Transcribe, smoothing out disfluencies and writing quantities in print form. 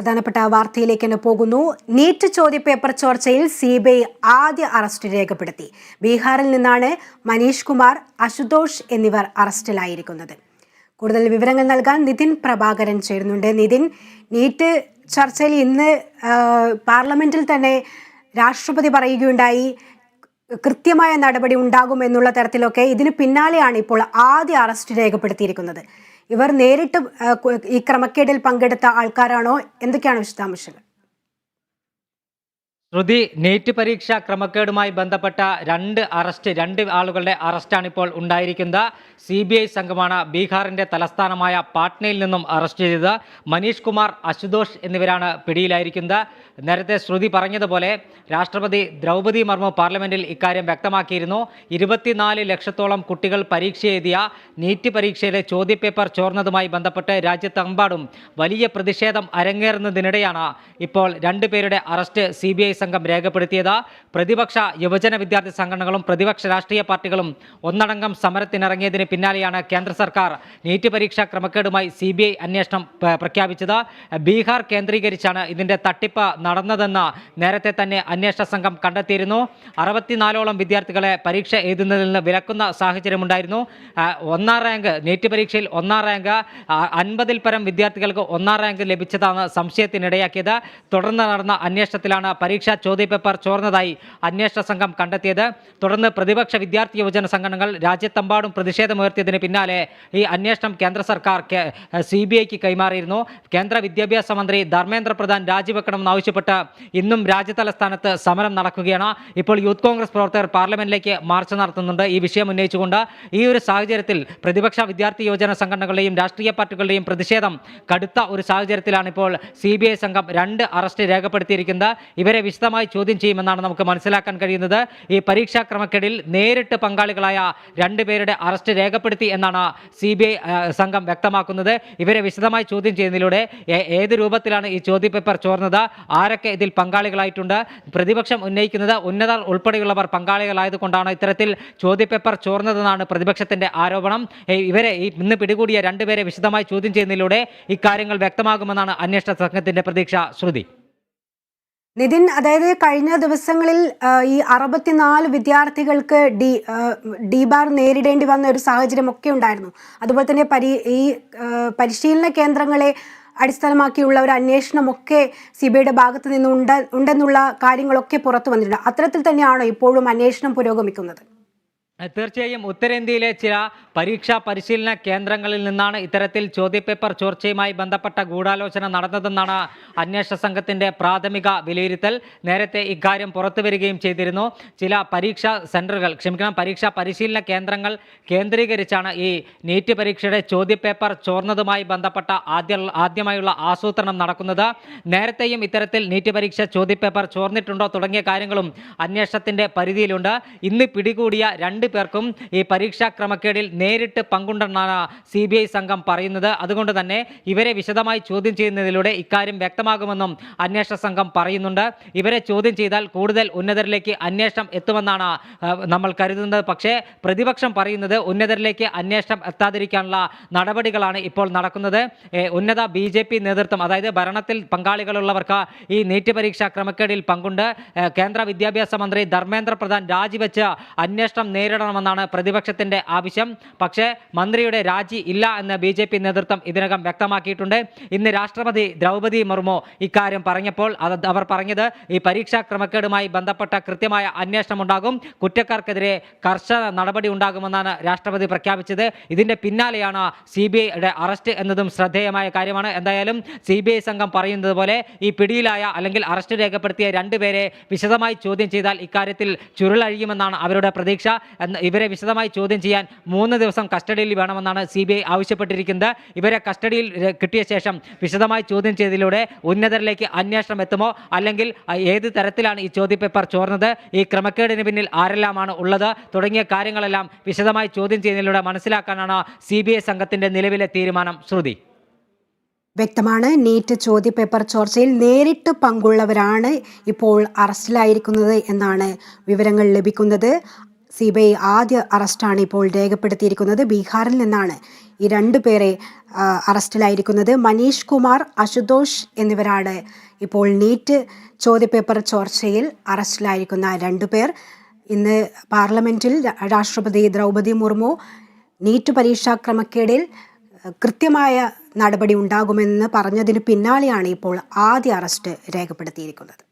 പ്രധാനപ്പെട്ട വാർത്തയിലേക്ക് തന്നെ പോകുന്നു. നീറ്റ് ചോദ്യപേപ്പർ ചോർച്ചയിൽ CBI ആദ്യ അറസ്റ്റ് രേഖപ്പെടുത്തി. ബീഹാറിൽ നിന്നാണ് മനീഷ് കുമാർ, അശുതോഷ് എന്നിവർ അറസ്റ്റിലായിരിക്കുന്നത്. കൂടുതൽ വിവരങ്ങൾ നൽകാൻ നിതിൻ പ്രഭാകരൻ ചേരുന്നുണ്ട്. നിതിൻ, നീറ്റ് ചർച്ചയിൽ ഇന്ന് പാർലമെന്റിൽ തന്നെ രാഷ്ട്രപതി പറയുകയുണ്ടായി കൃത്യമായ നടപടി ഉണ്ടാകുമെന്നുള്ള തരത്തിലൊക്കെ. ഇതിന് പിന്നാലെയാണ് ഇപ്പോൾ ആദ്യ അറസ്റ്റ് രേഖപ്പെടുത്തിയിരിക്കുന്നത്. ഇവർ നേരിട്ട് ഈ ക്രമക്കേടിൽ പങ്കെടുത്ത ആൾക്കാരാണോ? എന്തൊക്കെയാണ് വിശദാംശങ്ങൾ? ശ്രുതി, നീറ്റ് പരീക്ഷ ക്രമക്കേടുമായി ബന്ധപ്പെട്ട രണ്ട് ആളുകളുടെ അറസ്റ്റാണ് ഇപ്പോൾ ഉണ്ടായിരിക്കുന്നത്. CBI സംഘമാണ് ബീഹാറിന്റെ തലസ്ഥാനമായ പാട്നയിൽ നിന്നും അറസ്റ്റ് ചെയ്തത്. മനീഷ് കുമാർ, അശുതോഷ് എന്നിവരാണ് പിടിയിലായിരിക്കുന്നത്. നേരത്തെ ശ്രുതി പറഞ്ഞതുപോലെ രാഷ്ട്രപതി ദ്രൗപദി മുർമു പാർലമെന്റിൽ ഇക്കാര്യം വ്യക്തമാക്കിയിരുന്നു. 24 ലക്ഷത്തോളം കുട്ടികൾ പരീക്ഷ എഴുതിയ നീറ്റ് പരീക്ഷയിലെ ചോദ്യപേപ്പർ ചോർന്നതുമായി ബന്ധപ്പെട്ട് രാജ്യത്തെമ്പാടും വലിയ പ്രതിഷേധം അരങ്ങേറുന്നതിനിടെയാണ് ഇപ്പോൾ രണ്ടുപേരുടെ അറസ്റ്റ് CBI സംഘം രേഖപ്പെടുത്തിയത്. പ്രതിപക്ഷ യുവജന വിദ്യാർത്ഥി സംഘടനകളും പ്രതിപക്ഷ രാഷ്ട്രീയ പാർട്ടികളും ഒന്നടങ്കം സമരത്തിനിറങ്ങിയതിന് പിന്നാലെയാണ് കേന്ദ്ര സർക്കാർ നീറ്റ് പരീക്ഷാ ക്രമക്കേടുമായി CBI അന്വേഷണം പ്രഖ്യാപിച്ചത്. ബീഹാർ കേന്ദ്രീകരിച്ചാണ് ഇതിന്റെ തട്ടിപ്പ് നടന്നതെന്ന് നേരത്തെ തന്നെ അന്വേഷണ സംഘം കണ്ടെത്തിയിരുന്നു. 64ഓളം വിദ്യാർത്ഥികളെ പരീക്ഷ എഴുതുന്നതിൽ നിന്ന് വിലക്കുന്ന സാഹചര്യമുണ്ടായിരുന്നു. ഒന്നാം റാങ്ക്, നീറ്റ് പരീക്ഷയിൽ ഒന്നാം റാങ്ക് 50-ൽ പരം വിദ്യാർത്ഥികൾക്ക് ഒന്നാം റാങ്ക് ലഭിച്ചതാണ് സംശയത്തിനിടയാക്കിയത്. തുടർന്ന് നടന്ന അന്വേഷണത്തിലാണ് പരീക്ഷാ ചോദ്യപേപ്പർ ചോർന്നതായി അന്വേഷണ സംഘം കണ്ടെത്തിയത്. തുടർന്ന് പ്രതിപക്ഷ വിദ്യാർത്ഥി യുവജന സംഘടനകൾ രാജ്യത്തെമ്പാടും പ്രതിഷേധമുയർത്തിയതിന് പിന്നാലെ ഈ അന്വേഷണം കേന്ദ്ര സർക്കാർ CBIക്ക് കൈമാറിയിരുന്നു. കേന്ദ്ര വിദ്യാഭ്യാസ മന്ത്രി ധർമ്മേന്ദ്ര പ്രധാൻ രാജിവെക്കണമെന്ന് ആവശ്യപ്പെട്ട് ഇന്നും രാജ്യതലസ്ഥാനത്ത് സമരം നടക്കുകയാണ്. ഇപ്പോൾ യൂത്ത് കോൺഗ്രസ് പ്രവർത്തകർ പാർലമെന്റിലേക്ക് മാർച്ച് നടത്തുന്നുണ്ട് ഈ വിഷയം ഉന്നയിച്ചുകൊണ്ട്. ഈ ഒരു സാഹചര്യത്തിൽ പ്രതിപക്ഷ വിദ്യാർത്ഥി യുവജന സംഘടനകളുടെയും രാഷ്ട്രീയ പാർട്ടികളുടെയും പ്രതിഷേധം കടുത്ത ഒരു സാഹചര്യത്തിലാണ് ഇപ്പോൾ CBI സംഘം 2 അറസ്റ്റ് രേഖപ്പെടുത്തിയിരിക്കുന്നത്. ഇവരെ വിശദമായി ചോദ്യം ചെയ്യുമെന്നാണ് നമുക്ക് മനസ്സിലാക്കാൻ കഴിയുന്നത്. ഈ പരീക്ഷാ ക്രമക്കേടിൽ നേരിട്ട് പങ്കാളികളായ 2 പേരുടെ അറസ്റ്റ് രേഖപ്പെടുത്തി എന്നാണ് CBI സംഘം വ്യക്തമാക്കുന്നത്. ഇവരെ വിശദമായി ചോദ്യം ചെയ്യുന്നതിലൂടെ ഏത് രൂപത്തിലാണ് ഈ ചോദ്യപേപ്പർ ചോർന്നത്, ആരൊക്കെ ഇതിൽ പങ്കാളികളായിട്ടുണ്ട്, പ്രതിപക്ഷം ഉന്നയിക്കുന്നത് ഉന്നതർ ഉൾപ്പെടെയുള്ളവർ പങ്കാളികളായതുകൊണ്ടാണ് ഇത്തരത്തിൽ ചോദ്യപേപ്പർ ചോർന്നതെന്നാണ് പ്രതിപക്ഷത്തിന്റെ ആരോപണം. ഇവരെ ഇന്ന് പിടികൂടിയ 2 പേരെ വിശദമായി ചോദ്യം ചെയ്യുന്നതിലൂടെ ഇക്കാര്യങ്ങൾ വ്യക്തമാകുമെന്നാണ് അന്വേഷണ സംഘത്തിന്റെ പ്രതീക്ഷ. ശ്രുതി. നിതിൻ, അതായത് കഴിഞ്ഞ ദിവസങ്ങളിൽ ഈ 64 വിദ്യാർത്ഥികൾക്ക് ഡിബാർ നേരിടേണ്ടി വന്ന ഒരു സാഹചര്യം ഒക്കെ ഉണ്ടായിരുന്നു. അതുപോലെ തന്നെ ഈ പരിശീലന കേന്ദ്രങ്ങളെ അടിസ്ഥാനമാക്കിയുള്ള ഒരു അന്വേഷണമൊക്കെ CBIയുടെ ഭാഗത്ത് നിന്ന് ഉണ്ടെന്നുള്ള കാര്യങ്ങളൊക്കെ പുറത്തു വന്നിട്ടുണ്ട്. അത്തരത്തിൽ തന്നെയാണോ ഇപ്പോഴും അന്വേഷണം പുരോഗമിക്കുന്നത്? തീർച്ചയായും ഉത്തരേന്ത്യയിലെ ചില പരീക്ഷാ പരിശീലന കേന്ദ്രങ്ങളിൽ നിന്നാണ് ഇത്തരത്തിൽ ചോദ്യപേപ്പർ ചോർച്ചയുമായി ബന്ധപ്പെട്ട ഗൂഢാലോചന നടന്നതെന്നാണ് അന്വേഷണ സംഘത്തിന്റെ പ്രാഥമിക വിലയിരുത്തൽ. നേരത്തെ ഇക്കാര്യം പുറത്തുവരികയും ചെയ്തിരുന്നു. ചില പരീക്ഷാ പരിശീലന കേന്ദ്രങ്ങൾ കേന്ദ്രീകരിച്ചാണ് ഈ നീറ്റ് പരീക്ഷയുടെ ചോദ്യപേപ്പർ ചോർന്നതുമായി ബന്ധപ്പെട്ട ആദ്യമായുള്ള ആസൂത്രണം നടക്കുന്നത്. നേരത്തെയും ഇത്തരത്തിൽ നീറ്റ് പരീക്ഷ ചോദ്യപേപ്പർ ചോർന്നിട്ടുണ്ടോ തുടങ്ങിയ കാര്യങ്ങളും അന്വേഷണത്തിന്റെ പരിധിയിലുണ്ട്. ഇന്ന് പിടികൂടിയ 2 പേർക്കും ഈ പരീക്ഷാ ക്രമക്കേടിൽ നേരിട്ട് പങ്കുണ്ടെന്നാണ് CBI സംഘം പറയുന്നത്. അതുകൊണ്ട് തന്നെ ഇവരെ വിശദമായി ചോദ്യം ചെയ്യുന്നതിലൂടെ ഇക്കാര്യം വ്യക്തമാകുമെന്നും അന്വേഷണ സംഘം പറയുന്നുണ്ട്. ഇവരെ ചോദ്യം ചെയ്താൽ കൂടുതൽ ഉന്നതരിലേക്ക് അന്വേഷണം എത്തുമെന്നാണ് നമ്മൾ കരുതുന്നത്. പക്ഷേ പ്രതിപക്ഷം പറയുന്നത് ഉന്നതരിലേക്ക് അന്വേഷണം എത്താതിരിക്കാനുള്ള നടപടികളാണ് ഇപ്പോൾ നടക്കുന്നത്. ഉന്നത BJP നേതൃത്വം, അതായത് ഭരണത്തിൽ പങ്കാളികളുള്ളവർക്ക് ഈ നീറ്റ് പരീക്ഷാ ക്രമക്കേടിൽ പങ്കുണ്ട്. കേന്ദ്ര വിദ്യാഭ്യാസ മന്ത്രി ധർമ്മേന്ദ്ര പ്രധാൻ രാജിവെച്ച് അന്വേഷണം നേരിടണമെന്നാണ് പ്രതിപക്ഷത്തിന്റെ ആവശ്യം. പക്ഷേ മന്ത്രിയുടെ രാജി ഇല്ല എന്ന് BJP നേതൃത്വം ഇതിനകം വ്യക്തമാക്കിയിട്ടുണ്ട്. ഇന്ന് രാഷ്ട്രപതി ദ്രൗപദി മുർമു ഇക്കാര്യം പറഞ്ഞപ്പോൾ അവർ പറഞ്ഞത് ഈ പരീക്ഷാ ക്രമക്കേടുമായി ബന്ധപ്പെട്ട കൃത്യമായ അന്വേഷണം ഉണ്ടാകും, കുറ്റക്കാർക്കെതിരെ കർശന നടപടി ഉണ്ടാകുമെന്നാണ് രാഷ്ട്രപതി പ്രഖ്യാപിച്ചത്. ഇതിന്റെ പിന്നാലെയാണ് CBIയുടെ അറസ്റ്റ് എന്നതും ശ്രദ്ധേയമായ കാര്യമാണ്. എന്തായാലും CBI സംഘം പറയുന്നത് പോലെ ഈ പിടിയിലായ അല്ലെങ്കിൽ അറസ്റ്റ് രേഖപ്പെടുത്തിയ 2 പേരെ വിശദമായി ചോദ്യം ചെയ്താൽ ഇക്കാര്യത്തിൽ ചുരുളഴിയുമെന്നാണ് അവരുടെ പ്രതീക്ഷ. ഇവരെ വിശദമായി ചോദ്യം ചെയ്യാൻ 3 ദിവസം കസ്റ്റഡിയിൽ വേണമെന്നാണ് CBI ആവശ്യപ്പെട്ടിരിക്കുന്നത്. ഇവരെ കസ്റ്റഡിയിൽ കിട്ടിയ ശേഷം വിശദമായി ചോദ്യം ചെയ്തതിലൂടെ ഉന്നതരിലേക്ക് അന്വേഷണം എത്തുമോ, അല്ലെങ്കിൽ ഏത് തരത്തിലാണ് ഈ ചോദ്യപേപ്പർ ചോർന്നത്, ഈ ക്രമക്കേടിന് പിന്നിൽ ആരെല്ലാമാണ് ഉള്ളത് തുടങ്ങിയ കാര്യങ്ങളെല്ലാം വിശദമായി ചോദ്യം ചെയ്യുന്നതിലൂടെ മനസ്സിലാക്കാനാണ് CBI സംഘത്തിന്റെ നിലവിലെ തീരുമാനം. ശ്രുതി. വ്യക്തമാണ്. നീറ്റ് ചോദ്യപേപ്പർ ചോർച്ചയിൽ നേരിട്ട് പങ്കുള്ളവരാണ് ഇപ്പോൾ അറസ്റ്റിലായിരിക്കുന്നത് എന്നാണ് വിവരങ്ങൾ ലഭിക്കുന്നത്. CBI ആദ്യ അറസ്റ്റാണ് ഇപ്പോൾ രേഖപ്പെടുത്തിയിരിക്കുന്നത്. ബീഹാറിൽ നിന്നാണ് ഈ 2 പേരെ അറസ്റ്റിലായിരിക്കുന്നത്. മനീഷ് കുമാർ, അശുതോഷ് എന്നിവരാണ് ഇപ്പോൾ നീറ്റ് ചോദ്യപേപ്പർ ചോർച്ചയിൽ അറസ്റ്റിലായിരിക്കുന്ന 2 പേർ. ഇന്ന് പാർലമെന്റിൽ രാഷ്ട്രപതി ദ്രൗപദി മുർമു നീറ്റ് പരീക്ഷാ ക്രമക്കേടിൽ കൃത്യമായ നടപടി ഉണ്ടാകുമെന്ന് പറഞ്ഞതിന് പിന്നാലെയാണ് ഇപ്പോൾ ആദ്യ അറസ്റ്റ് രേഖപ്പെടുത്തിയിരിക്കുന്നത്.